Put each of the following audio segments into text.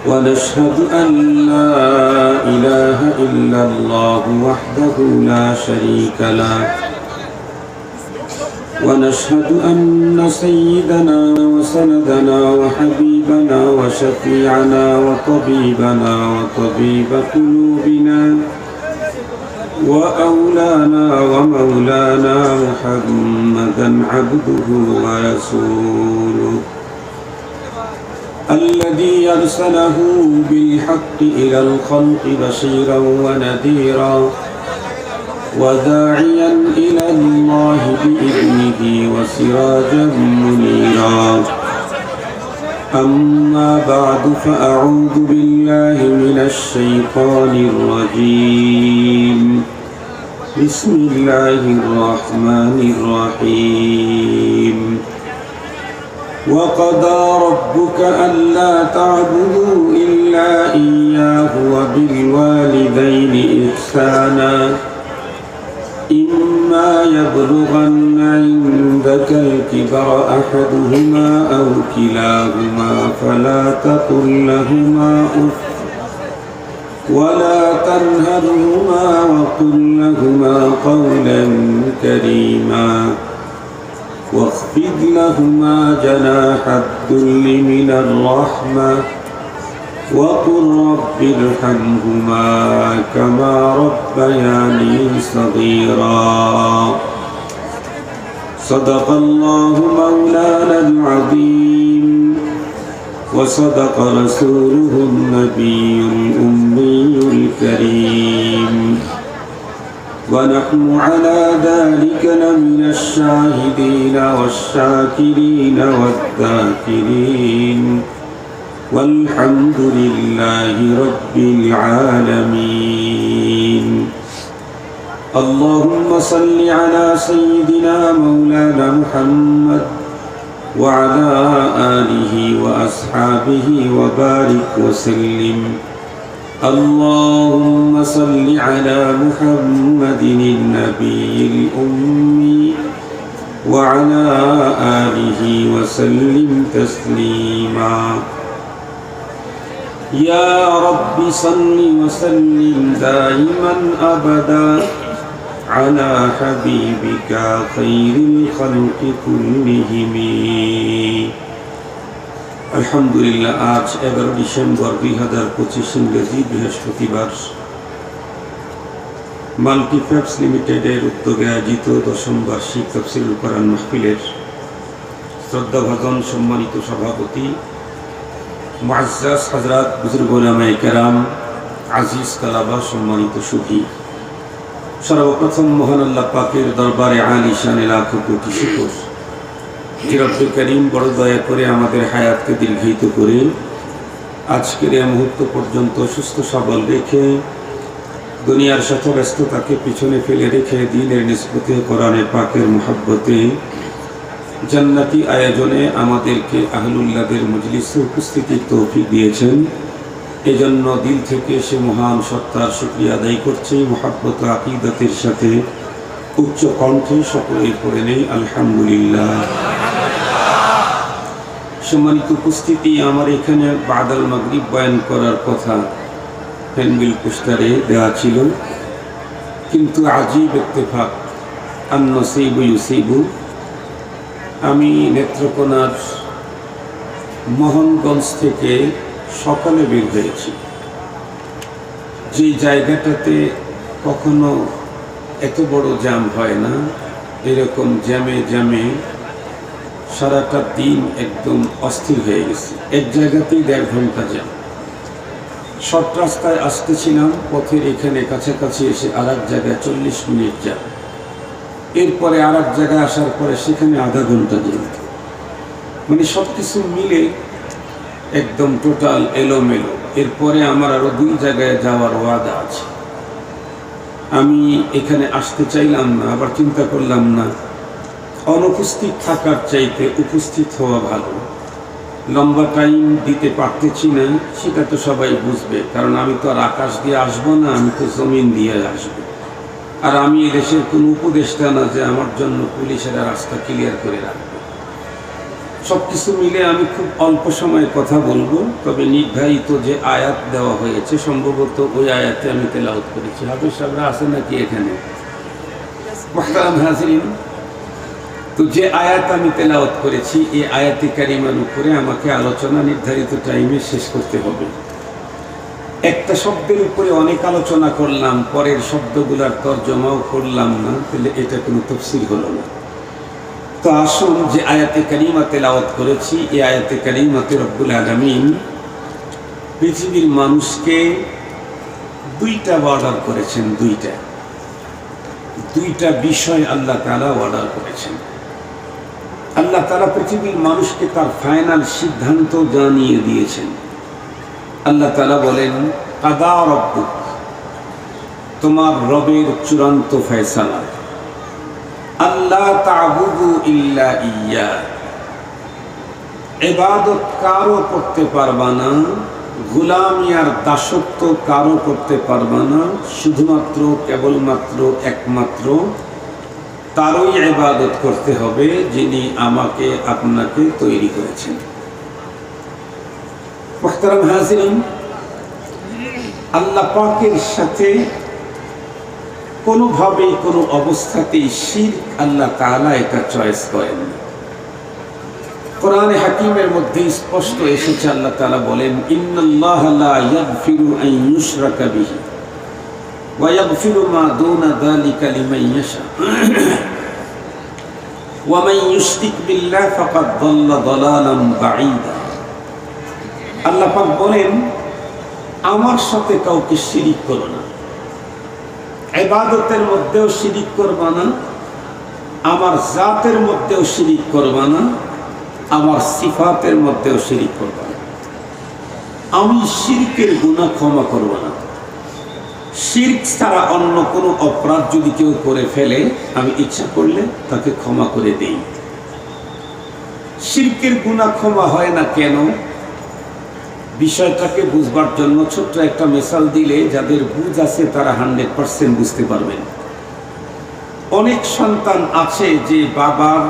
ونشهد أن لا إله إلا الله وحده لا شريك له ونشهد أن سيدنا وسندنا وحبيبنا وشفيعنا وطبيبنا وطبيب قلوبنا وأولانا ومولانا محمدا عبده ورسوله الذي أرسله بالحق إلى الخلق بشيرا ونذيرا وداعيا إلى الله بإذنه وسراجا منيرا أما بعد فأعوذ بالله من الشيطان الرجيم بسم الله الرحمن الرحيم وقضى ربك ألا تعبدوا إلا إياه وبالوالدين إحسانا إما يبلغن عندك الكبر أحدهما أو كلاهما فلا تقل لهما أف ولا تنهرهما وقل لهما قولا كريما واخفض لهما جناح الذل من الرحمة وقل رب ارحمهما كما ربياني صغيرا صدق الله مولانا العظيم وصدق رسوله النبي الأمي الكريم ونحن على ذلك لمن الشاهدين والشاكرين والذاكرين والحمد لله رب العالمين اللهم صل على سيدنا مولانا محمد وعلى آله وأصحابه وبارك وسلم اللهم صل على محمد النبي الأمي وعلى آله وسلم تسليما يا رب صل وسلم دائما أبدا على حبيبك خير الخلق كلهم আলহামদুলিল্লাহ আজ 11 ডিসেম্বর 2025 ইংরেজি বৃহস্পতিবার মাল্টিফ্যাক্টস লিমিটেডের উদ্যোগে আয়োজিত 10ম বার্ষিক তাফসীরুল কোরআন মাহফিলের শ্রদ্ধাভাজন সম্মানিত সভাপতি মুআজ্জাজ হযরত বুজুর্গ উলামায়ে কেরাম আজিজ তালাবা সম্মানিত সুধী সর্বপ্রথম মহান আল্লাহ পাকের দরবারে আলিশানে লাখো কোটি শুকর রব্বুল করিম বড় দয়া করে আমাদের হায়াতকে দীর্ঘায়িত করে আজকের এই মুহূর্ত পর্যন্ত সুস্থ সবল রেখে দুনিয়ার শত ব্যস্ততাকে পিছনে ফেলে রেখে দ্বীনের নিসবতে কোরআনে পাকের মুহাব্বতে জান্নাতি আয়োজনে আমাদেরকে আহলুল্লাহদের মজলিসে উপস্থিতির তৌফিক দিয়েছেন এজন্য দিল থেকে সে মহান সত্তার শুকরিয়া আদায় করছি মুহাব্বত আকীদাতের সাথে উচ্চ কণ্ঠে সকলেই পড়ে নেই আলহামদুলিল্লাহ সম্মানিত উপস্থিতি আমার এখানে বাদাল মাগরিব বয়ান করার কথা হ্যান্ডবিল পোস্টারে দেওয়া ছিল কিন্তু আজীব ইত্তেফাক আন নসিবু ইউসিবু আমি নেত্রকোনার মোহনগঞ্জ থেকে সকালে বের হয়েছি যে জায়গাটাতে কখনো এত বড় জ্যাম হয় না এরকম জ্যামে জ্যামে সারাটা দিন একদম অস্থির হয়ে গেছে এক জায়গাতেই 1.5 ঘন্টা জ্যাম শর্ট রাস্তায় আসতেছিলাম পথের এখানে কাছাকাছি এসে আর এক জায়গায় 40 মিনিট জ্যাম এরপরে আর এক জায়গায় আসার পরে সেখানে আধা ঘন্টা জ্যাম মানে সব কিছু মিলে একদম টোটাল এলোমেলো এরপরে আমার আরও 2 জায়গায় যাওয়ার ওয়াদা আছে আমি এখানে আসতে চাইলাম না আবার চিন্তা করলাম না অনুপস্থিত থাকার চাইতে উপস্থিত হওয়া ভালো লম্বা টাইম দিতে পারতেছি না সেটা তো সবাই বুঝবে কারণ আমি তো আর আকাশ দিয়ে আসবো না আমি তো জমিন দিয়ে আসবো আর আমি এদেশের কোনো উপদেষ্টা না যে আমার জন্য পুলিশেরা রাস্তা ক্লিয়ার করে রাখবে সবকিছু মিলে আমি খুব অল্প সময়ে কথা বলবো, তবে নির্ধারিত যে আয়াত দেওয়া হয়েছে সম্ভবত ওই আয়াতে আমি তেলাওয়াত করেছি। হাফেজ সাহেবরা আছে নাকি এখানে? মুহতারাম হাজিরিন, তো যে আয়াত আমি তেলাওয়াত করেছি এই আয়াতে কারিমার উপরে আমাকে আলোচনা নির্ধারিত টাইমে শেষ করতে হবে। একটা শব্দের উপরে অনেক আলোচনা করলাম, পরের শব্দগুলার তর্জমাও করলাম না, তাহলে এটা কোনো তাফসীর হলো না। তো আসুন যে আয়াতে কারিমা তেলাওয়াত করেছি এই আয়াতে কারিমাতে রব্বুল আলামিন পৃথিবীর মানুষকে দুইটা অর্ডার করেছেন। দুইটা বিষয় আল্লাহ তাআলা অর্ডার করেছেন। আল্লাহ তাআলা পৃথিবীর মানুষকে তার ফাইনাল সিদ্ধান্ত জানিয়ে দিয়েছেন। আল্লাহ তাআলা বলেন, কাদা রব্বুক, তোমার রবের চূড়ান্ত ফয়সালা, আল্লাহ তা'বুদু ইল্লা ইয়্যা, ইবাদত কারো করতে পারবা না, গোলামি আর দাসত্ব কারো করতে পারবা না, শুধুমাত্র কেবলমাত্র একমাত্র তারই ইবাদত করতে হবে যিনি আমাকে আপনাকে তৈরি করেছেন। মুহতারাম হাজিরিন, আল্লাহ পাকের সাথে কোনোভাবে কোনো অবস্থাতেই শিরক আল্লাহ তাআলা এটা চয়েস করেন। কোরআনে হাকিমের মধ্যে স্পষ্ট এসেছে, আল্লাহ তাআলা বলেন, ইন্নাল্লাহা লা ইয়াগফিরু আন ইউশরাকা বিহি ওয়া ইয়াগফিরু মা দুনা যালিকা লিমান ইয়াশা ওয়া মান ইউশরিক বিল্লাহি ফাকাদ দাল্লা দালালান বাঈদা। আল্লাহ পাক বলেন, আমার সাথে কাউকে শিরিক করো না, ইবাদতের মধ্যেও শিরিক করবা না, আমার জাতের মধ্যেও শিরিক করবা না, আমার সিফাতের মধ্যেও শিরিক করবা না। আমি শিরকের গুনাহ ক্ষমা করব না। শিরক ছাড়া অন্য কোনো অপরাধ যদি কেউ করে ফেলে আমি ইচ্ছা করলে তাকে ক্ষমা করে দেই। শিরকের গুনাহ ক্ষমা হয় না কেন? বিষয়টাকে বুঝবার জন্য ছোট্ট একটা মিসাল দিলে যাদের বুঝ আছে তারা 100% বুঝতে পারবেন। অনেক সন্তান আছে যে বাবার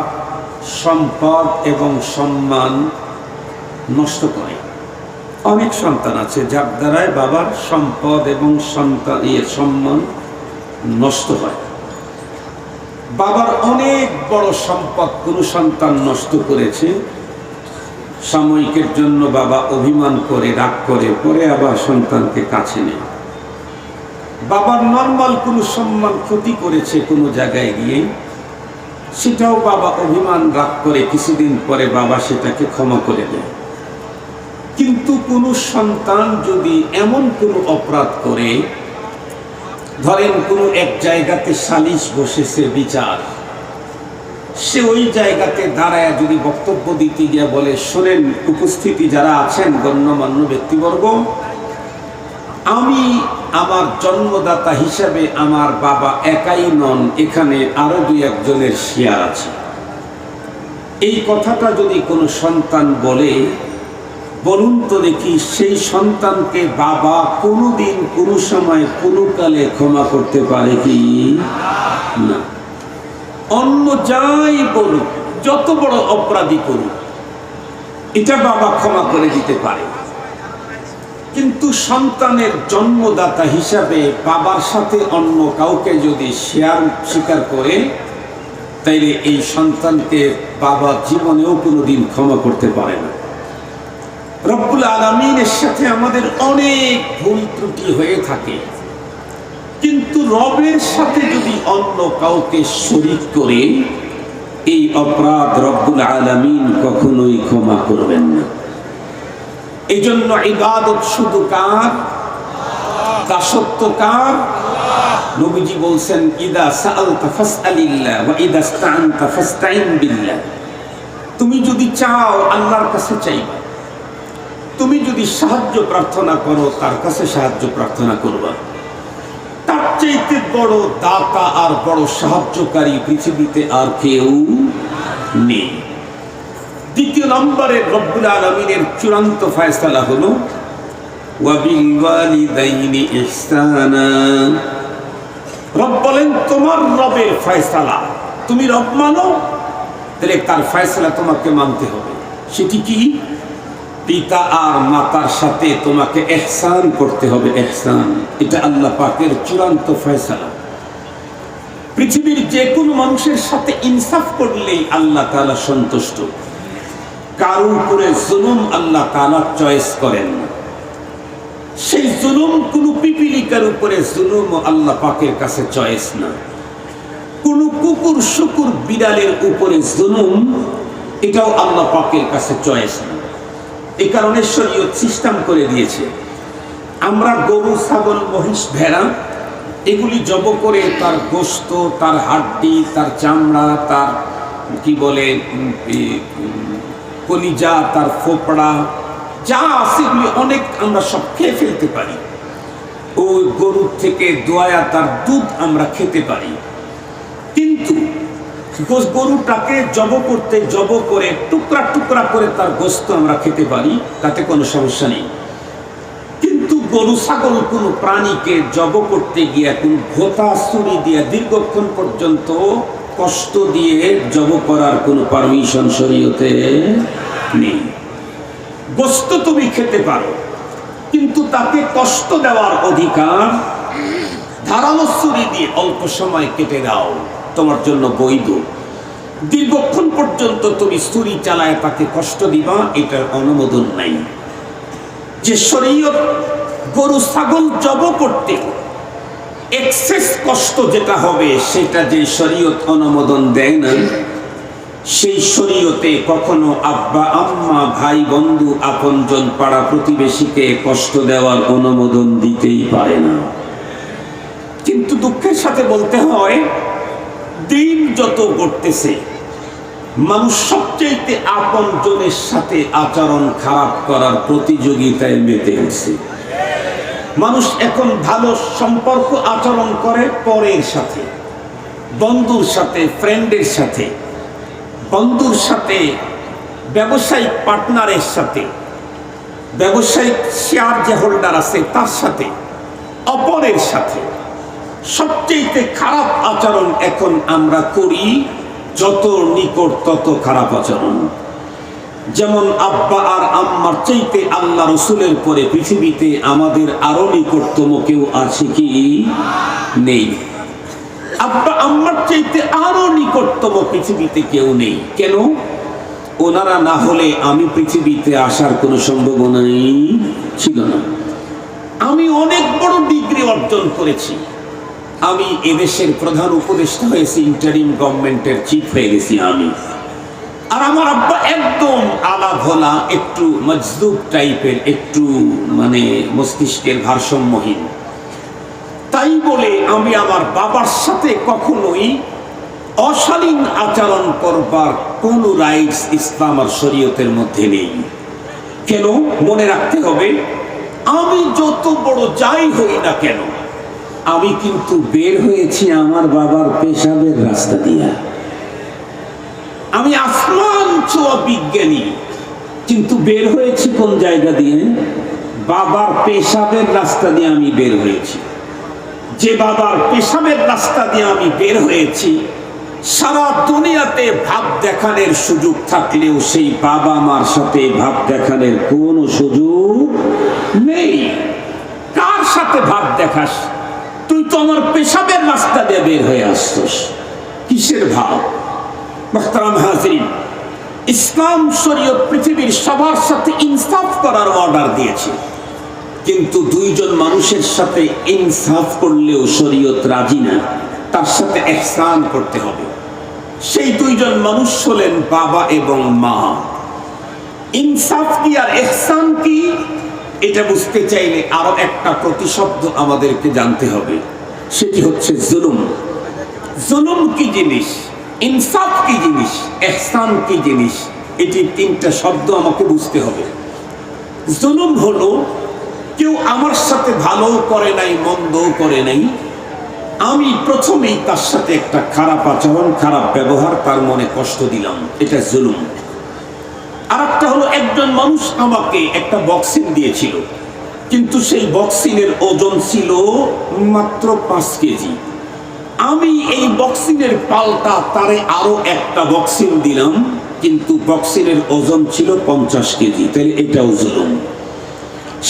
সম্পদ এবং সম্মান নষ্ট করে। অনেক সন্তান আছে যার দ্বারায় বাবার সম্পদ এবং সম্মান নষ্ট হয়। বাবার অনেক বড় সম্পদ কোনো সন্তান নষ্ট করেছে, সাময়িকের জন্য বাবা অভিমান করে, রাগ করে, পরে আবার সন্তানকে কাছে নেয়। বাবার নর্মাল কোনো সম্মান ক্ষতি করেছে কোনো জায়গায় গিয়ে, সেটাও বাবা অভিমান রাগ করে কিছুদিন পরে বাবা সেটাকে ক্ষমা করে দেয়। কিন্তু কোনো সন্তান যদি এমন কোনো অপরাধ করে, ধরেন কোনো এক জায়গাতে সালিশ বসেছে, বিচার, সে ওই জায়গাতে দাঁড়ায় যদি বক্তব্য দিতে গিয়ে বলে, শোনেন উপস্থিতি যারা আছেন গণ্যমান্য ব্যক্তিবর্গ, আমি আমার জন্মদাতা হিসাবে আমার বাবা একাই নন, এখানে আরো 2-1 জনের শেয়ার আছে। এই কথাটা যদি কোনো সন্তান বলে, বলুন তো দেখি সেই সন্তানকে বাবা কোনোদিন কোনো সময় কোনো কালে ক্ষমা করতে পারে কি না? অন্য যাই বলুক, যত বড় অপরাধী করুক, এটা বাবা ক্ষমা করে দিতে পারে। কিন্তু সন্তানের জন্মদাতা হিসাবে বাবার সাথে অন্য কাউকে যদি স্বীকার করে, তাইলে এই সন্তানকে বাবা জীবনেও কোনোদিন ক্ষমা করতে পারে না। রব্বুল আলামিনের সাথে আমাদের অনেক ভুল ত্রুটি হয়ে থাকে, কিন্তু রবের সাথে যদি অন্য কাউকে শরীক করে, এই অপরাধ রব্বুল আলামিন কখনোই ক্ষমা করবেন না। এই জন্য ইবাদত শুধু কার? দাসত্ব কার? নবীজি বলছেন, ইদা সাআলতা ফাসআলিল্লাহ ওয়া ইদা ইসতাআনতা ফাসতাইন বিল্লাহ। তুমি যদি চাও আল্লাহর কাছে চাইবা, তুমি যদি সাহায্য প্রার্থনা করো তার কাছে সাহায্য প্রার্থনা করবা। তার চাইতে বড় দাতা আর বড় সাহায্যকারী পৃথিবীতে আর কেউ নেই। দ্বিতীয় নম্বরে রব্বুল আলামিনের চূড়ান্ত ফয়সালা হলো ওয়া বিল ওয়ালিদাইনি ইহসানা। রব বলেন, তোমার রবের ফয়সালা, তুমি রব মানো, তাহলে তার ফয়সালা তোমাকে মানতে হবে। সেটি কি? পিতা আর মাতার সাথে তোমাকে ইহসান করতে হবে, ইহসান। এটা আল্লাহ পাকের চূড়ান্ত ফয়সালা। পৃথিবীর যে কোনো মানুষের সাথে ইনসাফ করলেই আল্লাহ তাআলা সন্তুষ্ট। কারো উপরে জুলুম আল্লাহ তাআলা চয়েস করেন না। সেই জুলুম কোন পিপিলিকার উপরে জুলুম আল্লাহ পাকের কাছে চয়েস না। কোন কুকুর শুকুর বিড়ালের উপরে জুলুম, এটাও আল্লাহ পাকের কাছে চয়েস না। এই কারণে শরীয়ত সিস্টেম করে দিয়েছে, আমরা গরু, ছাগল, মহিষ, ভেড়া এগুলি জব করে তার গোশত, তার হাড্ডি, তার চামড়া, তার কি বলে কলিজা, তার ফোপড়া যা আছে এগুলি অনেক আমরা সব খেয়ে ফেলতে পারি। ওই গরুর থেকে দোয়া তার দুধ আমরা খেতে পারি। কিন্তু গরুটাকে জব করে টুকরা টুকরা করে তার গোশত আমরা খেতে পারি, তাতে কোনো সমস্যা নেই। কিন্তু গরু, ছাগল কোনো প্রাণীকে জব করতে গিয়ে কোন ভোতা ছুরি দিয়ে দীর্ঘক্ষণ পর্যন্ত কষ্ট দিয়ে জব করার কোনো পারমিশন শরীয়তে নেই। গোশত তুমি খেতে পারো, কিন্তু তাকে কষ্ট দেওয়ার অধিকার ধারালো ছুরি দিয়ে অল্প সময় কেটে দাও, তোমার জন্য বৈধ। দীর্ঘক্ষণ পর্যন্ত তুমি ছুরি চালায় তাকে কষ্ট দিবা, এটার অনুমোদন নাই। যে শরীয়ত গরু, ছাগল জব করতে এক্সেস কষ্ট যেটা হবে, সেটা যে শরীয়ত অনুমোদন দেয় না, সেই শরীয়তে কখনো আব্বা আম্মা, ভাই বন্ধু, আপনজন, পাড়া প্রতিবেশীকে কষ্ট দেওয়ার অনুমোদন দিতেই পারে না। কিন্তু দুঃখের সাথে বলতে হয়, দিন যত ঘটতেছে মানুষ সবচেয়ে আপনজনের সাথে আচরণ খারাপ করার প্রতিযোগিতায় মেতে উঠছে। মানুষ এখন ভালো সম্পর্ক আচরণ করে পরের সাথে, বন্ধুর সাথে, ফ্রেন্ডের সাথে, বন্ধুর সাথে, ব্যবসায়িক পার্টনারের সাথে, ব্যবসায়িক শেয়ার যে হোল্ডার আছে তার সাথে, অপরের সাথে। সবচেয়ে খারাপ আচরণ এখন আমরা করি, যত নিকট তত খারাপ আচরণ। যেমন আব্বা আর আম্মার চাইতে আল্লাহ রসুলের পরে পৃথিবীতে আমাদের আরো নিকটতম কেউ আছে কি? নেই। আব্বা আম্মার চাইতে আরো নিকটতম পৃথিবীতে কেউ নেই। কেন? ওনারা না হলে আমি পৃথিবীতে আসার কোনো সম্ভাবনাই ছিল না। আমি অনেক বড় ডিগ্রি অর্জন করেছি, আমি এদেশের প্রধান উপদেষ্টা হয়েছি, ইন্টারিম গভর্নমেন্টের চিফ হয়ে গেছি আমি। আর আমার আব্বা একদম আলা ভোলা, একটু মজদুব টাইপের, একটু মানে মস্তিষ্কের ভারসাম্যহীন। তাই বলে আমি আমার বাবার সাথে কখনোই অশালীন আচরণ করবার কোন রাইটস ইসলাম আর শরীয়তের মধ্যে নেই। কেন? মনে রাখতে হবে, আমি যত বড় যাই হই না কেন, আমি কিন্তু বের হয়েছি আমার বাবার পেশাবের রাস্তা দিয়া। আমি আসমান ছোঁয়া বিজ্ঞানী, কিন্তু বের হয়েছি কোন জায়গা দিয়ে? বাবার পেশাবের রাস্তা দিয়ে আমি বের হয়েছি। যে বাবার পেশাবের রাস্তা দিয়ে আমি বের হয়েছি, সারা দুনিয়াতে ভাব দেখানোর সুযোগ থাকলেও সেই বাবা মার সাথে ভাব দেখানোর কোনো সুযোগ নেই। কার সাথে ভাব দেখাস? তুই তো আমার পেশাবের রাস্তা দিয়ে বের হয়ে আসছস, কিসের ভাব? মুহতারাম হাজিরিন, ইসলাম শরীয়ত পৃথিবীর সবার সাথে ইনসাফ করার অর্ডার দিয়েছে, কিন্তু দুইজন মানুষের সাথে ইনসাফ করলেও শরীয়ত রাজি না, তার সাথে ইহসান করতে হবে। সেই দুইজন মানুষ হলেন বাবা এবং মা। ইনসাফ কি আর ইহসান কি, এটা বুঝতে চাইলে আরো একটা প্রতিশব্দ আমাদেরকে জানতে হবে, সেটি হচ্ছে জুলুম। জুলুম কি জিনিস, ইনসাফ কি জিনিস, ইহসান কি জিনিস, এটি তিনটা শব্দ আমাকে বুঝতে হবে। জুলুম হলো কেউ আমার সাথে ভালো করে নাই, মন্দও করে নাই, আমি প্রথমেই তার সাথে একটা খারাপ আচরণ, খারাপ ব্যবহার, তার মনে কষ্ট দিলাম, এটা জুলুম। আর একটা হলো একজন মানুষ আমাকে একটা বক্সিং দিয়েছিল, কিন্তু সেই বক্সিংয়ের ওজন ছিল মাত্র 5 কেজি। আমি এই বক্সিংয়ের পাল্টা তারে আরো একটা বক্সিং দিলাম, কিন্তু বক্সিনের ওজন ছিল 50 কেজি, তাহলে এটাও জুলুম।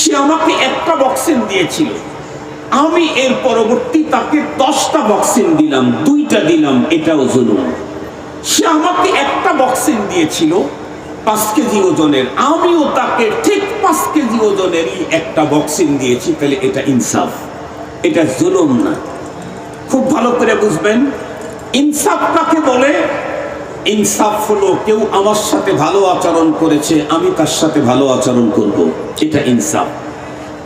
সে আমাকে একটা বক্সিন দিয়েছিল, আমি এর পরবর্তী তাকে 10টা বক্সিন দিলাম, 2টা দিলাম, এটাও জুলুম। সে আমাকে একটা বক্সিন দিয়েছিল 5 কেজি ওজনের, আমিও তাকে ঠিক 5 কেজি ওজনেরই একটা বক্সিন দিয়েছি, তাহলে এটা ইনসাফ, এটা জুলুম না। খুব ভালো করে বুঝবেন ইনসাফ কাকে বলে। ইনসাফ হলো কেউ আমার সাথে ভালো আচরণ করেছে, আমি তার সাথে ভালো আচরণ করব, এটা ইনসাফ।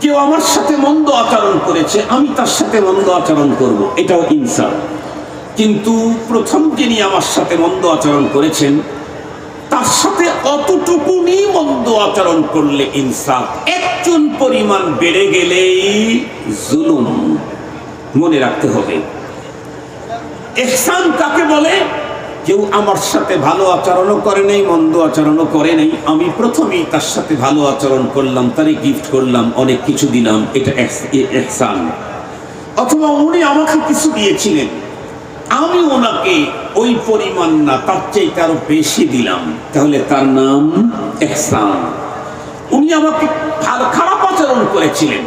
কেউ আমার সাথে মন্দ আচরণ করেছে, আমি তার সাথে মন্দ আচরণ করব, এটাও ইনসাফ। কিন্তু প্রথম যিনি আমার সাথে মন্দ আচরণ করেছেন তার সাথে অতটুকুনি মন্দ আচরণ করলে ইনসাফ, একজন পরিমাণ বেড়ে গেলেই জুলুম। মনে রাখতে হবে ইহসান কাকে বলে। কেউ আমার সাথে ভালো আচরণও করে নাই, মন্দ আচরণও করে নাই, আমি প্রথমেই তার সাথে ভালো আচরণ করলাম, তারে গিফট করলাম, অনেক কিছু দিলাম, এটা ইহসান। অথবা উনি আমাকে কিছু দিয়েছিলেন, আমি ওনাকে ওই পরিমাণ না তার চাইতে আরো বেশি দিলাম, তাহলে তার নাম ইহসান। উনি আমাকে খারাপ আচরণ করেছিলেন,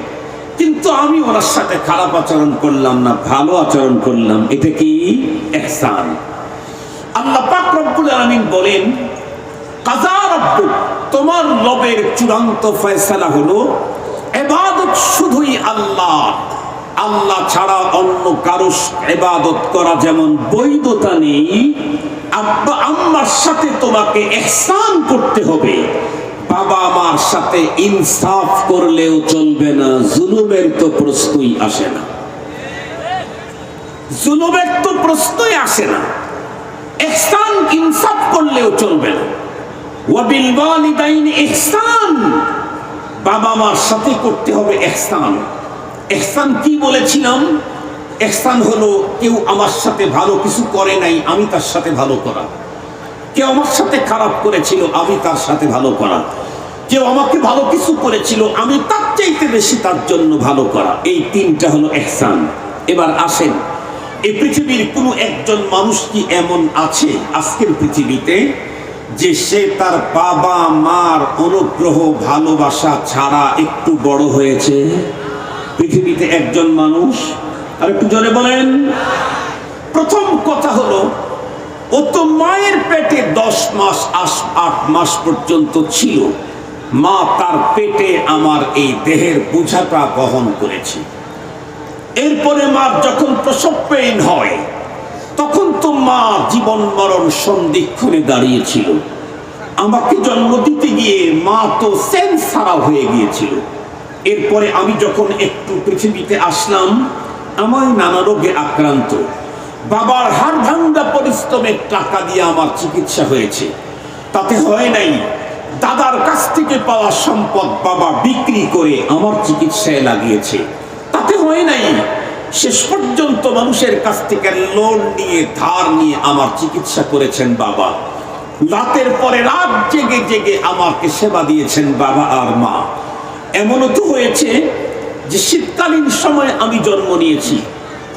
কিন্তু আমি ওনার সাথে খারাপ আচরণ করলাম না, ভালো আচরণ করলাম, এটা কি ইহসান। আল্লাহ পাক রব্বুল আলামিন বলেন কাযা রাব্বুক, তোমার রবের চূড়ান্ত ফয়সালা হলো ইবাদত শুধুই আল্লাহ, আল্লাহ ছাড়া অন্য কারো ইবাদত করা যেমন বৈধতা নেই, আব্বা আম্মার সাথে তোমাকে ইহসান করতে হবে, বাবা মার সাথে ইনসাফ করলেও চলবে না, জুলুমের তো প্রশ্নই আসে না, জুলুমের তো প্রশ্নই আসে না। ইহসান ইনসাফ করলেও চলবে না। ওয়া বিল ওয়ালিদাইনি ইহসান, বাবা মার সাথে করতে হবে ইহসান। ইহসান কি বলেছিলাম? ইহসান হলো কেউ আমার সাথে ভালো কিছু করে নাই, আমি তার সাথে ভালো করা। কেউ আমার সাথে খারাপ করেছিল, আমি তার সাথে ভালো করা। কেউ আমাকে ভালো কিছু করেছিল, আমি তার চাইতে বেশি তার জন্য ভালো করা। এই তিনটা হলো ইহসান। এবার আসেন, এই পৃথিবীর কোনো একজন মানুষ কি এমন আছে আজকের পৃথিবীতে যে সে তার বাবা মার অনুগ্রহ ভালোবাসা ছাড়া একটু বড় হয়েছে? পৃথিবীতে একজন মানুষ, আর একটু জোরে বলেন। প্রথম কথা হলো ও তো মায়ের পেটে 10 মাস 8 মাস পর্যন্ত ছিল, মা তার পেটে আমার এই দেহের বোঝাটা বহন করেছে। এরপরে মার যখন প্রসব পেইন হয় তখন তো মা জীবন মরণ সন্ধিক্ষণে দাঁড়িয়েছিল। আমাকে জন্ম দিতে গিয়ে মা তো সেন্স হারা হয়ে গিয়েছিল। এরপরে আমি যখন একটু পৃথিবীতে আসলাম, আমার নানা রোগে আক্রান্ত, বাবার হাড় ভাঙ্গা পরিশ্রমের টাকা দিয়ে আমার চিকিৎসা হয়েছে। তাতে হয় নাই দাদার কাছ থেকে পাওয়া সম্পদ বাবা বিক্রি করে আমার চিকিৎসায় লাগিয়েছে। তাতে হয় নাই শেষ পর্যন্ত মানুষের কাছ থেকে লোন নিয়ে ধার নিয়ে আমার চিকিৎসা করেছেন বাবা। রাতের পরে রাত জেগে জেগে আমাকে সেবা দিয়েছেন বাবা আর মা। এমনও তো হয়েছে যে শীতকালীন সময় আমি জন্ম নিয়েছি,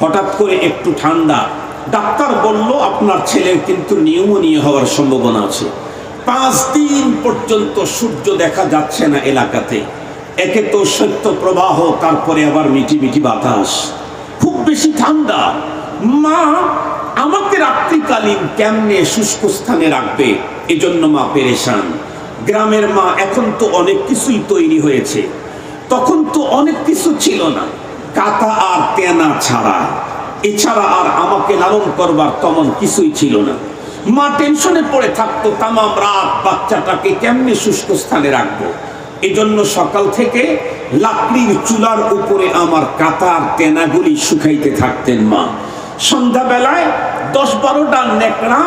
হঠাৎ করে একটু ঠান্ডা, ডাক্তার বলল আপনার ছেলের কিন্তু নিউমোনিয়া হওয়ার সম্ভাবনা আছে। 5 দিন পর্যন্ত সূর্য দেখা যাচ্ছে না এলাকাতে। একে তো শৈত্য প্রবাহ, তারপরে আবার মিটি মিটি বাতাস, খুব বেশি ঠান্ডা। মা আমাকে রাত্রিকালীন কেমনে শুষ্ক স্থানে রাখবে, এজন্য মা পেরেশান। গ্রামের মা এখন তো অনেক কিছুই তৈরি হয়েছে, তখন তো অনেক কিছু ছিল না, কাঁথা আর তেনা ছাড়া, এছাড়া আর আমাকে লালন করবার তেমন কিছুই ছিল না। মা টেনশনে পড়ে থাকতো তামাম রাত বাচ্চাটাকে কেমনে শুষ্ক স্থানে রাখবো। এজন্য সকাল থেকে লাকড়ির চুলার উপরে আমার কাতার তেনাগুলি শুকাইতে থাকতেন মা। সন্ধ্যাবেলায় 10-12টা নেকড়া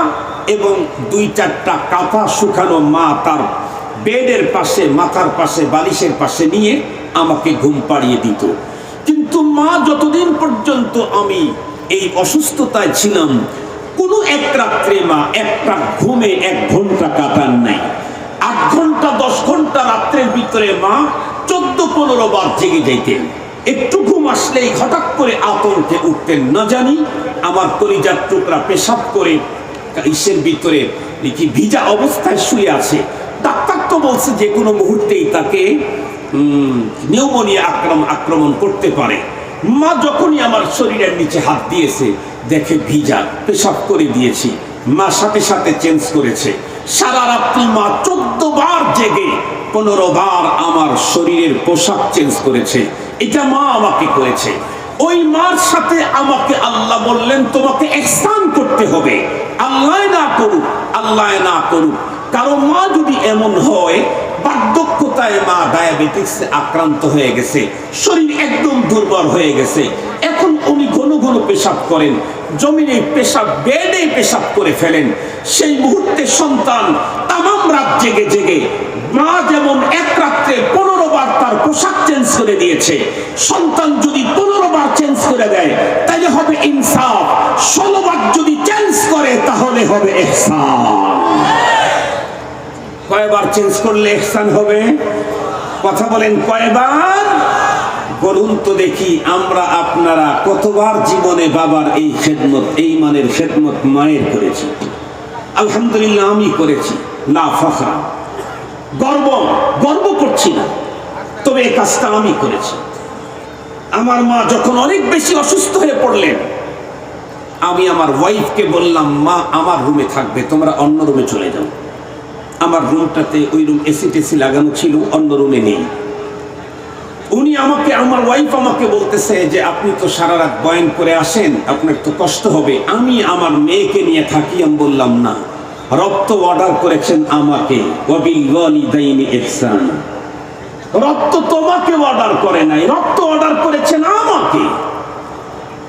এবং 2-4টা কাঁথা শুকানো মা তার বেডের পাশে, মাথার পাশে, বালিশের পাশে নিয়ে আমাকে ঘুম পাড়িয়ে দিত। কিন্তু মা যতদিন পর্যন্ত আমি এই অসুস্থতায় ছিলাম, কোনো এক রাত্রে মা একটা ঘুমে 1 ঘন্টা কাটান নাই। 8 ঘন্টা 10 ঘন্টা রাত্রের ভিতরে মা 14-15 বার জেগে যাইতেন। একটু ঘুম আসলেই হঠাৎ করে আতঙ্কে উঠতেন, না জানি আমার কলিজার টুকরা পেশাব করে ইসের ভিতরে কি ভিজা অবস্থায় শুয়ে আছে। ডাক্তার তো বলছে যে কোনো মুহূর্তেই তাকে নিউমোনিয়া আক্রমণ করতে পারে। মা যখনই আমার শরীরের নিচে হাত দিয়েছে, দেখে ভিজা, পেশাব করে দিয়েছি। মা সাথে সাথে চেঞ্জ করেছে। সারা রাত্রি মা 14 বার জেগে 15 বার আমার শরীরের পোশাক চেঞ্জ করেছে। এটা মা আমাকে করেছে। ওই মার সাথে আমাকে আল্লাহ বললেন তোমাকে ইহসান করতে হবে। আল্লাহ না করুক, আল্লাহ না করুক, কারো মা যদি এমন হয়, বার্ধক্যতায় মা ডায়াবেটিক্সে আক্রান্ত হয়ে গেছে, শরীর একদম দুর্বল হয়ে গেছে, এখন উনি ঘন ঘন পেশাব করেন, জমিনে পেশাব, বেডে পেশাব করে ফেলেন। সেই মুহূর্তে সন্তান তামাম রাত জেগে জেগে, মা যেমন এক রাত্রে 15 বার তার পোশাক চেঞ্জ করে দিয়েছে, সন্তান যদি 15 বার চেঞ্জ করে দেয় তাহলে হবে ইনসাফ। 16 বার যদি চেঞ্জ করে তাহলে হবে ইহসান। কয়বার চেঞ্জ করলে ইহসান হবে? কথা বলেন, কয়বার? বলুন তো দেখি, আমরা আপনারা কতবার জীবনে বাবার এই খেদমত, এই মানের খেদমত মায়ের করেছি? আলহামদুলিল্লাহ আমি করেছি। লা ফখরা, গর্ব করছি না, তবে এই কাজটা আমি করেছি। আমার মা যখন অনেক বেশি অসুস্থ হয়ে পড়লেন, আমি আমার ওয়াইফকে বললাম, মা আমার রুমে থাকবে, তোমরা অন্য রুমে চলে যাও। আমার রুমটাতে ওই রুম এসি টেসি লাগানো ছিল, অন্য রুমে নেই। উনি আমাকে, আমার ওয়াইফ আমাকে বলতেছে যে আপনি তো সারা রাত বয়ান করে আসেন, আপনার তো কষ্ট হবে, আমি আমার মেয়েকে নিয়ে থাকি। আমি বললাম না, রব তো অর্ডার করেছেন আমাকে, ওয়াবিল ওয়ালিদাইনি ইহসান। রব তো তোমাকে অর্ডার করে নাই, রব তো অর্ডার করেছেন আমাকে।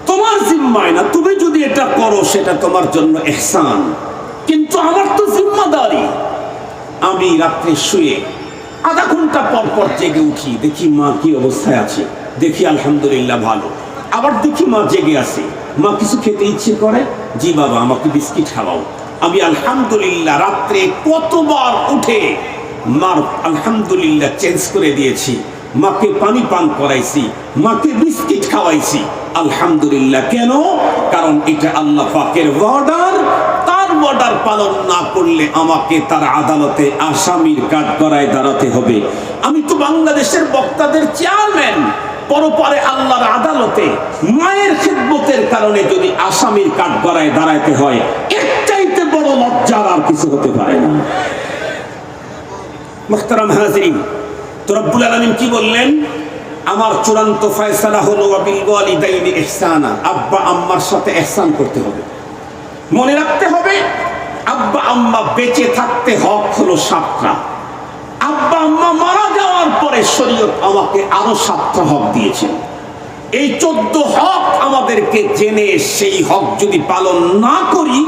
তোমার জিম্মায় না, তুমি যদি এটা করো সেটা তোমার জন্য ইহসান, কিন্তু আমার তো জিম্মাদারি। আমি রাত্রে শুয়ে আধা ঘন্টা পর পর জেগে উঠি, দেখি মা কি অবস্থায় আছে, দেখি আলহামদুলিল্লাহ ভালো। আবার দেখি মা জেগে আছে, মা কিছু খেতে ইচ্ছে করে, জি বাবা আমাকে বিস্কিট খাওয়াও। আমি আলহামদুলিল্লাহ রাত্রে কতবার উঠে মার আলহামদুলিল্লাহ চেঞ্জ করে দিয়েছি, মাকে পানি পান করাইছি, মাকে বিস্কিট খাওয়াইছি। আলহামদুলিল্লাহ। কেন? কারণ এটা আল্লাহ পাকের অর্ডার। তার অর্ডার পালন না করলে আমাকে তার আদালতে আসামির কাঠগড়ায় দাঁড়াতে হবে। আমি তো বাংলাদেশের বক্তাদের চেয়ারম্যান, পরপারে আল্লাহর আদালতে মায়ের খিদমতের কারণে যদি আসামির কাঠগড়ায় দাঁড়াতে হয়, এর চাইতে বড় লজ্জার আর কিছু হতে পারে না। মুহতারাম হাজিরিন, তো রব্বুল আলামিন কি বললেন? আমার চূড়ান্ত ফয়সালা হলো ওয়াবিল ওয়ালিদাইনি ইহসানা। আব্বা আম্মার সাথে ইহসান করতে হবে। মনে রাখতে হবে, আব্বা আম্মা বেঁচে থাকতে হক হলো 7টা। আব্বা আম্মা মারা যাওয়ার পরে শরীয়ত আমাকে আরো 7টা হক দিয়েছেন। এই 14 হক আমাদেরকে জেনে সেই হক যদি পালন না করি,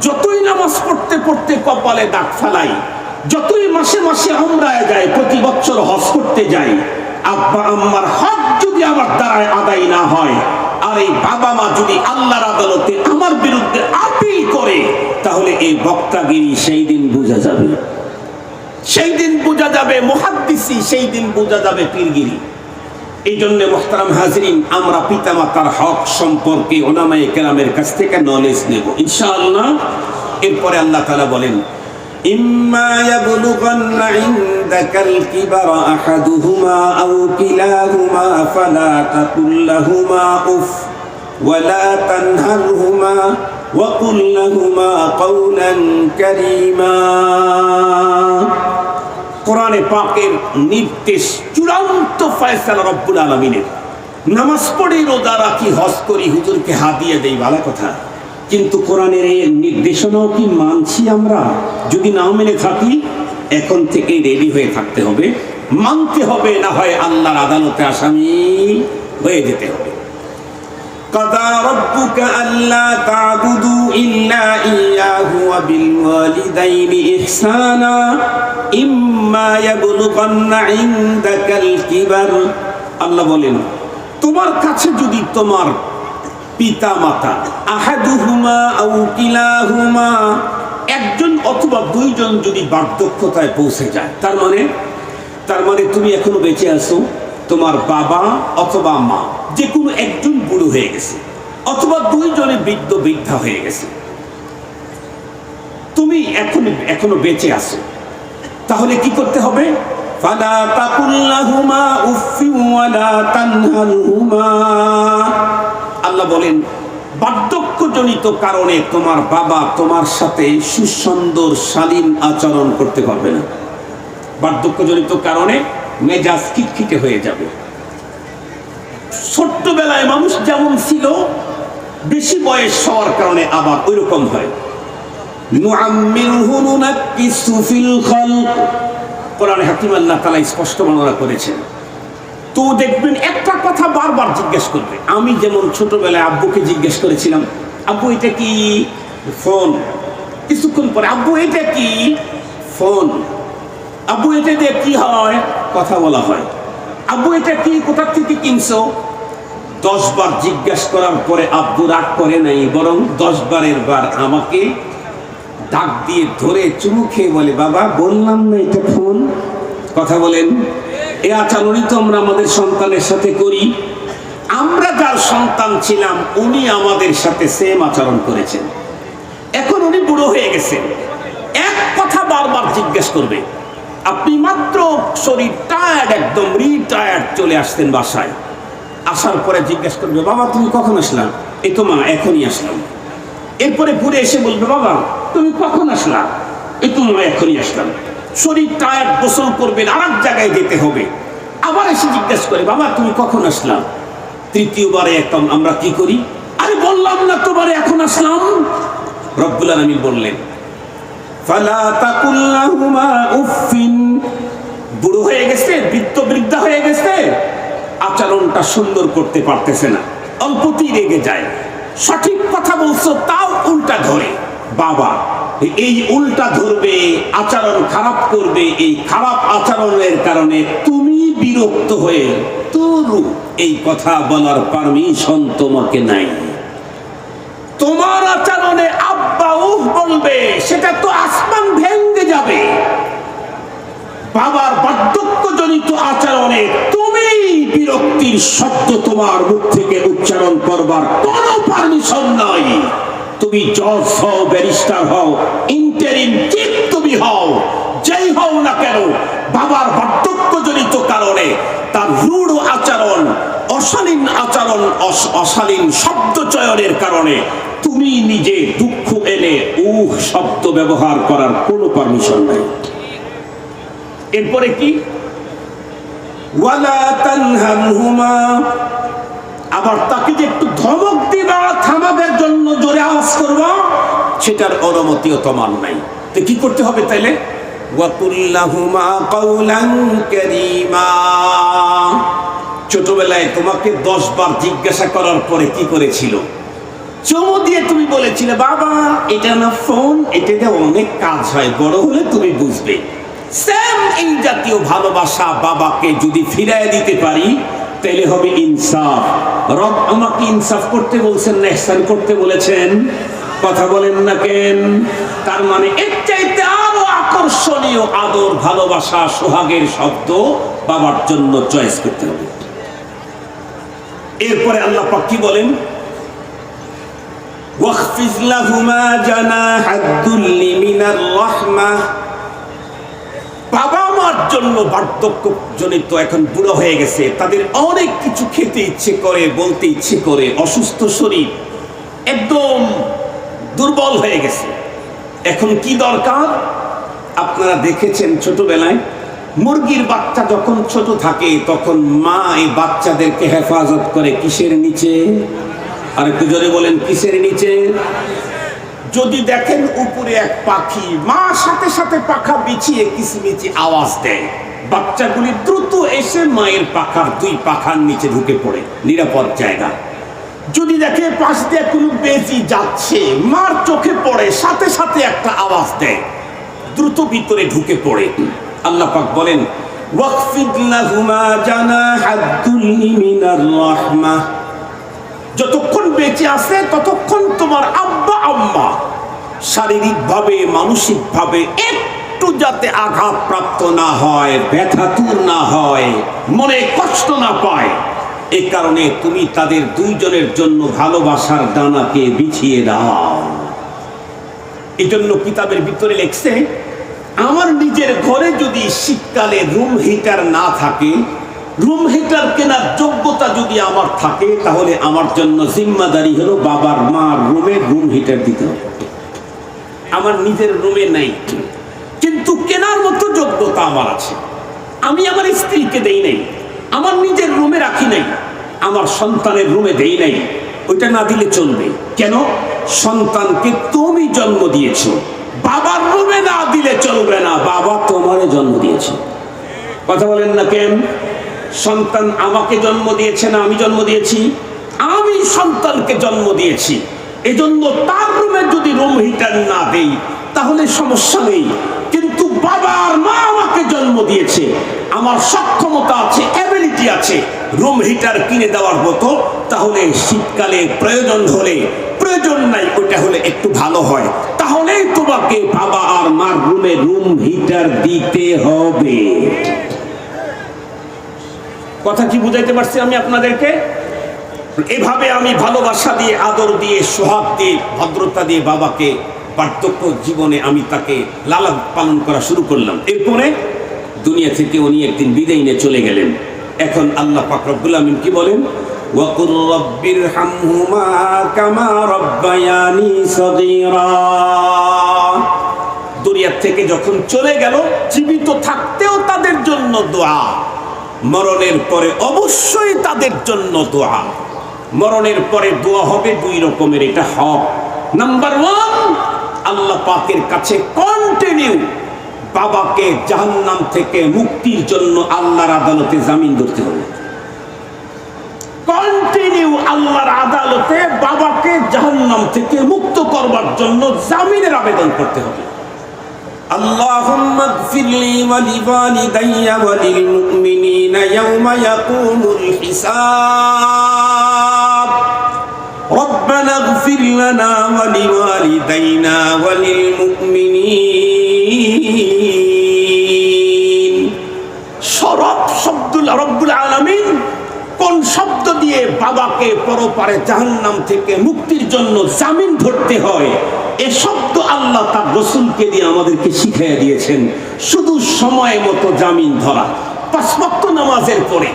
যতই নামাজ পড়তে পড়তে কপালে দাগ ফেলাই, যতই মাসে মাসে উমরায় যায়, প্রতি বছর হজ করতে যাই, আব্বা আম্মার হক যদি আমার দ্বারায় আদায় না হয়, আর এই বাবা মা যদি আল্লাহর আদালতে আমার বিরুদ্ধে আপিল করে, তাহলে এই বক্তাগিরি সেই দিন বোঝা যাবে, সেই দিন বোঝা যাবে মুহাদ্দিসি, সেই দিন বোঝা যাবে পীরগিরি। এই জন্য মুহতারাম হাজিরিন, আমরা পিতামাতার হক সম্পর্কে উলামায়ে কেরামের কাছ থেকে নলেজ নেব ইনশাআল্লাহ। এরপরে আল্লাহ তাআলা বলেন, ইম্মা ইয়াবলুগান্না ইনদাকাল কিবারা আহাদুহুমা আও কিলাহুমা ফালা তাকুল লাহুমা উফ ওয়ালা তানহারহুমা ওয়া কুল লাহুমা কাওলান কারীমা। কোরআনে পাকের নির্দেশ, চূড়ান্ত ফয়সালা রব্বুল আলামিনের। নামাজ পড়ি, রোজা রাখি, হজ করি, হুজুরকে হাদিয়া দেই, ভালো কথা, কিন্তু কোরআনের এই নির্দেশনাও কি মানছি আমরা? যদি না মেনে থাকি, এখন থেকে রেডি হয়ে থাকতে হবে, মানতে হবে, না হয় আল্লাহর আদালতে আসামি হয়ে যেতে হবে। কাদা রাব্বুকা আল্লা তা'বুদু ইল্লা ইয়্যাহু ওয়া বিল ওয়ালিদাইনি ইহসানা ইম্মা ইয়াবলুগান্না ইনদাকাল কিবার। আল্লাহ বলেন, তোমার কাছে যদি তোমার পিতা মাতা আহাদুহুমা আও কিলাহুমা, একজন অথবা দুইজন যদি বার্ধক্যতায় পৌঁছে যায়, তার মানে তুমি এখনো বেঁচে আছো, তোমার বাবা অথবা মা যে কোনো একজন বুড়ো হয়ে গেছে, অথবা দুইজনে বৃদ্ধ বৃদ্ধা হয়ে গেছে। এখনো বেঁচে আছো, তাহলে কি করতে হবে? ফালা তাকুল লাহুমা উফফি ওয়ালা তানহারহুমা। আল্লাহ বলেন বার্ধক্যজনিত কারণে তোমার বাবা তোমার সাথে সুসুন্দর শালীন আচরণ করতে পারবে না। বার্ধক্যজনিত কারণে মেজাজ খিটখিটে হয়ে যাবে। ছোট্টবেলায় মানুষ যেমন ছিল, বেশি বয়স হওয়ার কারণে আবার ওই রকম হয়। নুআম্মিরহু নুনাক্কিসু ফিল খালক, কোরআনে হাকিম আল্লাহ তাআলা স্পষ্ট বর্ণনা করেছেন। তো দেখবেন একটা কথা বারবার জিজ্ঞেস করবে। আমি যেমন ছোটবেলায় আব্বুকে জিজ্ঞেস করেছিলাম, আব্বু এটা কি? ফোন। কিছুক্ষণ পরে আব্বু এটা কি? ফোন। আব্বু এটা দিয়ে কি হয়? কথা বলা হয়। আব্বু এটা কি? কোথা থেকে কিনছো? 10 বার জিজ্ঞাসা করার পরে আব্বু রাগ করে নাই, বরং 10 বারের বার আমাকে ডাক দিয়ে ধরে চুমু খেয়ে বলে, বাবা বললাম না এটা ফোন। কথা বলেন, এই আচরণই তো আমরা আমাদের সন্তানের সাথে করি। আমরা যার সন্তান ছিলাম উনি আমাদের সাথে সেম আচরণ করেছেন। এখন উনি বুড়ো হয়ে গেছেন, এক কথা বারবার জিজ্ঞেস করবে। আপনি মাত্র শরীর টায়ার্ড, একদম রিটায়ার্ড, চলে আসতেন বাসায়। আসার পরে জিজ্ঞেস করবে, বাবা তুমি কখন আসলাম? এই তো মা এখনই আসলাম। এরপরে ঘুরে এসে বলবে, বাবা তুমি কখন আসলা? এই তো মা এখনই আসলাম। শরীর টায়ার্ড, গোসল করবেন, আর এক জায়গায় যেতে হবে। আবার এসে জিজ্ঞেস করে, বাবা তুমি কখন আসলাম? তৃতীয়বারে একদম আমরা কি করি? আরে বললাম না তোমারে এখন আসলাম। রব্বুল আলামিন বললেন ফালা তাকুল লাহুমা উফিন। বুড়ো হয়ে গেছে, বৃদ্ধা হয়ে গেছে, আচরণটা সুন্দর করতে পারতেছে না, অল্পতেই রেগে যায়। সঠিক কথা বলছো তাও উল্টা ধরে। বাবা এই উল্টা ধরবে, আচরণ খারাপ করবে, এই খারাপ আচরণের কারণে তুমি বিরক্ত হয়ে তরু এই কথা বলার পারমিশন তোমাকে নাই। তোমার আচরণে আব্বা উফ বলবে, সেটা তো আসমান ভেঙে যাবে। বাবার বার্ধক্যজনিত আচরণে তুমি বিরক্তির শব্দ তোমার মুখ থেকে উচ্চারণ করবার কোনো পারমিশন নাই। তুমি জজ হও, ব্যারিস্টার হও, ইন্টারিম চিফ তুমি হও, যেই হও না কেন, বাবার বার্ধক্যজনিত কারণে তার রূঢ় আচরণ, অশালীন আচরণ, অশালীন শব্দ চয়নের কারণে তুমি নিজে দুঃখ এনে শব্দ ব্যবহার করার কোনো পারমিশন নাই। এরপরে কি? ওয়ালা তানহারহুমা। আবার তাকে যে একটু ধমক দিবা, থামাবার জন্য জোরে আওয়াজ করবা, সেটার অনুমতিও তোমার নাই। তো কি করতে হবে তাইলে? ওয়াকুল লাহুমা কাওলান কারীমা। ছোটবেলায় তোমাকে 10 বার জিজ্ঞাসা করার পরে কি করেছিল? চুমু দিয়ে তুমি বলেছিলে, বাবা এটা না ফোন, এটাতে অনেক কাজ হয়, বড় হলে তুমি বুঝবে। সেম এই জাতীয় ভালোবাসা বাবাকে যদি ফিরায় দিতে পারি তাহলে হবে ইনসাফ। রব আমাকে ইনসাফ করতে বলছেন না ইহসান করতে বলেছেন? কথা বলেন না কেন? তার মানে এর চাইতে আরো আকর্ষণীয় আদর, ভালোবাসা, সোহাগের শব্দ বাবার জন্য চয়েস করতে হবে। এরপরে আল্লাহ পাক কি বলেন? ওয়াখফিজ লাহুমা জানাহাদ দুল্লি মিনার রাহমাহ। বাবা মার জন্য বার্ধক্যজনিত এখন বুড়ো হয়ে গেছে, তাদের অনেক কিছু খেতে ইচ্ছে করে, বলতে ইচ্ছে করে, অসুস্থ শরীর, একদম দুর্বল হয়ে গেছে। এখন কি দরকার? আপনারা দেখেছেন ছোটবেলায় মুরগির বাচ্চা যখন ছোট থাকে তখন মা এই বাচ্চাদেরকে হেফাজত করে কিসের নিচে? আর একটু জোরে বলেন, কিসের নিচে? যদি দেখেন উপরে এক পাখি, মা সাথে সাথে পাখা বিছিয়ে কিচিমিচি আওয়াজ দেয়, বাচ্চাগুলি দ্রুত এসে মায়ের পাখার 2 পাখার নিচে ঢুকে পড়ে, নিরাপদ জায়গা। যদি দেখে পাশ দিয়ে কোনো বেজি যাচ্ছে, মার চোখে পড়ে, সাথে সাথে একটা আওয়াজ দেয়, দ্রুত ভিতরে ঢুকে পড়ে। আল্লাহ পাক বলেন ওয়াখফিদ লাহুমা জানাহাদ দুল্লি মিনার রাহমাহ। যতক্ষণ বেঁচে আছে ততক্ষণ তোমার আব্বা আম্মা শারীরিকভাবে, মানসিকভাবে একটু যাতে আঘাতপ্রাপ্ত না হয়, ব্যথাতুর না হয়, মনে কষ্ট না পায়, এ কারণে তুমি তাদের 2 জনের জন্য ভালোবাসার ডানাকে বিছিয়ে দাও। এই জন্য কিতাবের ভিতরে লেখছে, আমার নিজের ঘরে যদি শীতকালে রুম হিটার না থাকে, রুম হিটার কেনার যোগ্যতা যদি আমার থাকে, তাহলে আমার জন্য জিম্মাদারি হলো বাবার মার রুমে রুম হিটার দিতে হবে। আমার নিজের রুমে নাই, কিন্তু কেনার মতো যোগ্যতা আমার আছে। আমি আমার স্ত্রীকে দেই নাই, আমার নিজের রুমে রাখি নাই, আমার সন্তানের রুমে দেই নাই। ওইটা না দিলে চলবে কেন? সন্তানকে তুমি জন্ম দিয়েছো, বাবার রুমে না দিলে চলবে না। বাবা তোমারে জন্ম দিয়েছে। কথা বলেন না কেন? সন্তান আমাকে জন্ম দিয়েছে না আমি জন্ম দিয়েছি? আমি সন্তানকে জন্ম দিয়েছি। এজন্য তার রুমে যদি রুম হিটার না দেই তাহলে সমস্যা নেই, কিন্তু বাবার মা আমাকে জন্ম দিয়েছে, আমার সক্ষমতা আছে, অ্যাবিলিটি আছে রুম হিটার কিনে দেওয়ার মতো। তাহলে শীতকালে প্রয়োজন হলে, প্রয়োজন নাই ওটা হলে একটু ভালো হয়, তাহলেই তোমাকে বাবা আর মার রুমে রুম হিটার দিতে হবে। কথা কি বুঝাইতে পারছি আমি আপনাদেরকে? এভাবে আমি ভালোবাসা দিয়ে, আদর দিয়ে, সোহাগ দিয়ে, ভদ্রতা দিয়ে বাবাকে বার্ধক্য জীবনে আমি তাকে লালন পালন করা শুরু করলাম। এরপরে দুনিয়া থেকে উনি একদিন বিদায় নিয়ে চলে গেলেন। এখন আল্লাহ পাক রব্বুল আমিন কি বলেন? ওয়াকুর রব্বিরহামহুমা কামা রব্বায়ানি সগীরা। দুনিয়া থেকে যখন চলে গেল, জীবিত থাকতেও তাদের জন্য দোয়া, মরণের পরে অবশ্যই তাদের জন্য দোয়া। মরণের পরে দোয়া হবে দুই রকমের, এটা হক। নাম্বার 1, আল্লাহ পাকের কাছে কন্টিনিউ বাবাকে জাহান্নাম থেকে মুক্তির জন্য আল্লাহর আদালতে জামিন ধরতে হবে। কন্টিনিউ আল্লাহর আদালতে বাবাকে জাহান্নাম থেকে মুক্ত করবার জন্য জামিনের আবেদন করতে হবে। আল্লাহুম্মা গফিরলি ওয়া লিওয়ালিদাইয়া ওয়া লিল মুমিনিনা ইয়াওমা ইয়াকুমুল হিসাব। রব্বানা গফির লানা ওয়া লিওয়ালিদাইনা ওয়া লিল মুমিনিন। রব্বুল আলামিন কোন শব্দ দিয়ে বাবাকে পরপারে জাহান্নাম থেকে মুক্তির জন্য জামিন ধরতে হয়, এ শব্দ আল্লাহ তার রাসূলকে দিয়ে আমাদেরকে শিখিয়ে দিয়েছেন। শুধু সময় মতো জামিন ধরা। 5 ওয়াক্ত নামাজের পরে,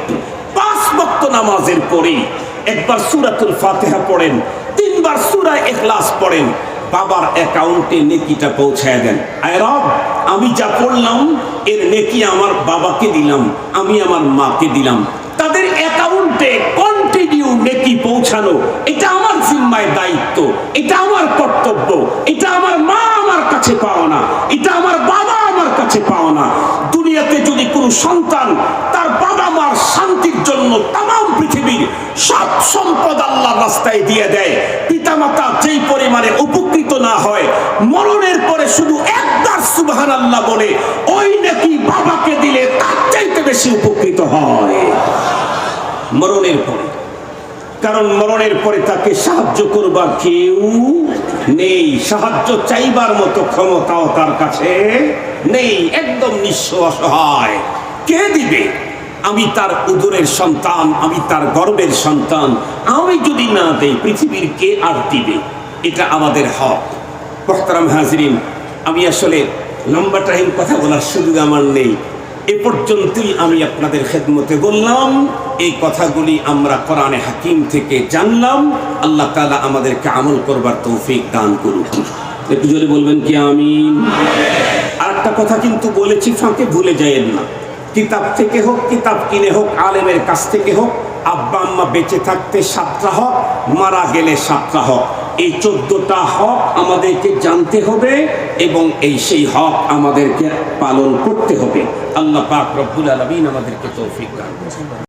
5 ওয়াক্ত নামাজের পরে একবার সূরাতুল ফাতিহা পড়েন, 3 বার সূরা ইখলাস পড়েন, বাবার অ্যাকাউন্টে নেকিটা পৌঁছায় দেন। আয় রব, আমি যা পড়লাম এর নেকি আমার বাবাকে দিলাম, আমি আমার মাকে দিলাম, তাদের অ্যাকাউন্টে কন্টিনিউ নেকি পৌঁছানো, এটা আমার জিম্মায় দায়িত্ব, এটা আমার কর্তব্য, এটা আমার মা আমার কাছে পাও না, এটা আমার বাবা আমার কাছে পাও না। দুনিয়াতে যদি কোনো সন্তান তার বাবা মার শান্তির জন্য তাম পৃথিবীর সব সম্পদ আল্লাহর রাস্তায় দিয়ে দেয়, পিতামাতা যেই পরিমাণে উপকৃত না হয়, মরণের পরে শুধু একবার সুবহানাল্লাহ বলে ওই নাকি বাবাকে দিলে তার চাইতে বেশি উপকৃত হয় মরণের পরে। কারণ মরণের পরে তাকে সাহায্য করবার কেউ নেই, সাহায্য চাইবার মতো ক্ষমতাও তার কাছে নেই, একদম নিঃস্ব অসহায়। কে দিবে? আমি তার উদরের সন্তান, আমি তার গর্বের সন্তান, আমি যদি না দেই পৃথিবীর কে আর দিবে? এটা আমাদের হক। মুহতারাম হাজিরিন, আমি আসলে লম্বা টাইম কথা বলার সুযোগ আমার নেই, এ পর্যন্তই আমি আপনাদের খেদমতে বললাম। এই কথাগুলি আমরা কোরআনে হাকিম থেকে জানলাম। আল্লাহ তাআলা আমাদেরকে আমল করবার তৌফিক দান করুন। একটু জোরে বলবেন কি আমিন? আর একটা কথা কিন্তু বলেছি, ফাঁকে ভুলে যায়েন না। কিতাব থেকে হোক, কিতাব কিনে হোক, আলেমের কাছ থেকে হোক, আব্বা আম্মা বেঁচে থাকতে 7টা হক, মারা গেলে 7টা হক। এই 14টা হক আমাদেরকে জানতে হবে এবং সেই হক আমাদেরকে পালন করতে হবে। আল্লাহ পাক রব্বুল আলামিন আমাদেরকে তৌফিক দান করুন।